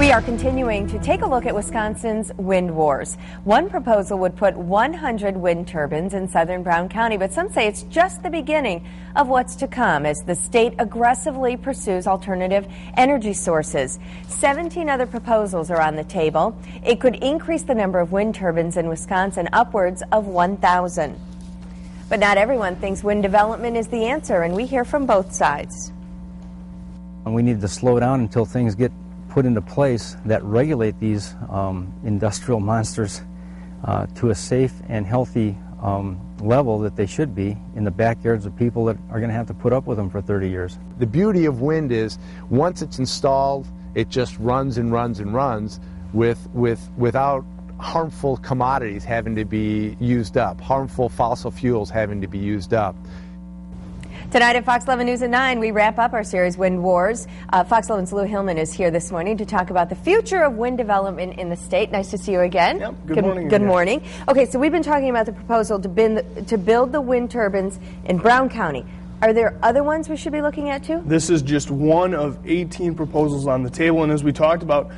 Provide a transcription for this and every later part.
We are continuing to take a look at Wisconsin's wind wars. One proposal would put 100 wind turbines in southern Brown County, but some say it's just the beginning of what's to come as the state aggressively pursues alternative energy sources. 17 other proposals are on the table. It could increase the number of wind turbines in Wisconsin upwards of 1,000. But not everyone thinks wind development is the answer, and we hear from both sides. We need to slow down until things get put into place that regulate these industrial monsters to a safe and healthy level that they should be in the backyards of people that are going to have to put up with them for 30 years. The beauty of wind is once it's installed, it just runs and runs and runs without harmful commodities having to be used up, harmful fossil fuels having to be used up. Tonight at Fox 11 News at 9, we wrap up our series Wind Wars. Fox 11's Lou Hillman is here this morning to talk about the future of wind development in the state. Nice to see you again. Yep, good morning. Good morning. Okay, so we've been talking about the proposal to build the wind turbines in Brown County. Are there other ones we should be looking at too? This is just one of 18 proposals on the table, and as we talked about,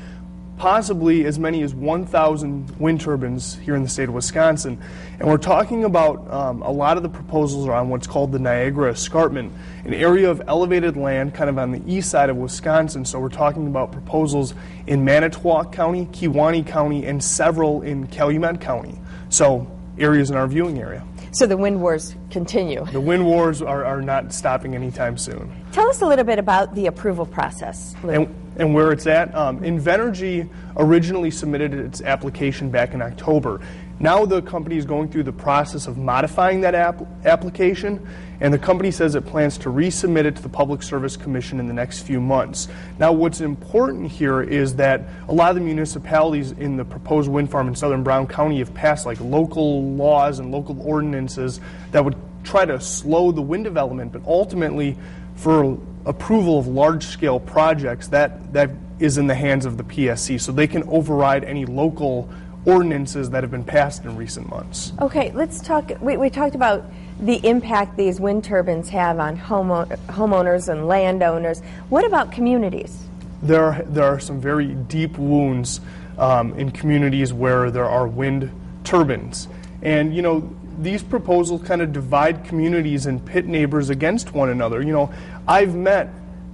possibly as many as 1,000 wind turbines here in the state of Wisconsin. And we're talking about a lot of the proposals are on what's called the Niagara Escarpment, an area of elevated land kind of on the east side of Wisconsin. So we're talking about proposals in Manitowoc County, Kewaunee County, and several in Calumet County. So areas in our viewing area. So the wind wars continue. The wind wars are not stopping anytime soon. Tell us a little bit about the approval process, Lou. And where it's at. Invenergy originally submitted its application back in October. Now the company is going through the process of modifying that application, and the company says it plans to resubmit it to the Public Service Commission in the next few months. Now what's important here is that a lot of the municipalities in the proposed wind farm in southern Brown County have passed like local laws and local ordinances that would try to slow the wind development, but ultimately for approval of large-scale projects, that is in the hands of the PSC, so they can override any local ordinances that have been passed in recent months. Okay, let's talk. We talked about the impact these wind turbines have on homeowners and landowners. What about communities? There are some very deep wounds in communities where there are wind turbines, and you know, these proposals kind of divide communities and pit neighbors against one another. You know, I've met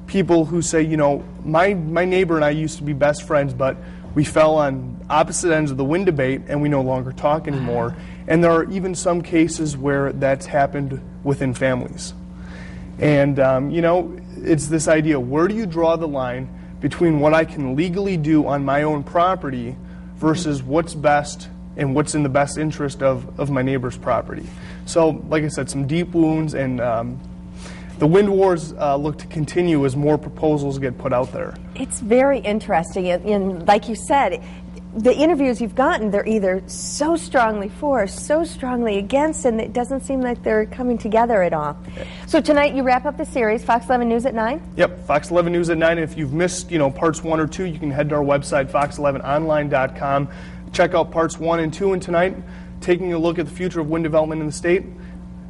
people who say, you know, my neighbor and I used to be best friends, but we fell on opposite ends of the wind debate and we no longer talk anymore. And there are even some cases where that's happened within families. And, you know, it's this idea, where do you draw the line between what I can legally do on my own property versus what's best and what's in the best interest of my neighbor's property. So, like I said, some deep wounds, and the wind wars look to continue as more proposals get put out there. It's very interesting, and like you said, the interviews you've gotten, they're either so strongly for, so strongly against, and it doesn't seem like they're coming together at all. So tonight you wrap up the series, Fox 11 News at 9? Yep, Fox 11 News at 9, and if you've missed, you know, parts 1 or 2, you can head to our website, fox11online.com. Check out parts 1 and 2, and tonight, taking a look at the future of wind development in the state.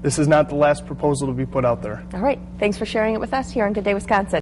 This is not the last proposal to be put out there. All right. Thanks for sharing it with us here on Good Day Wisconsin.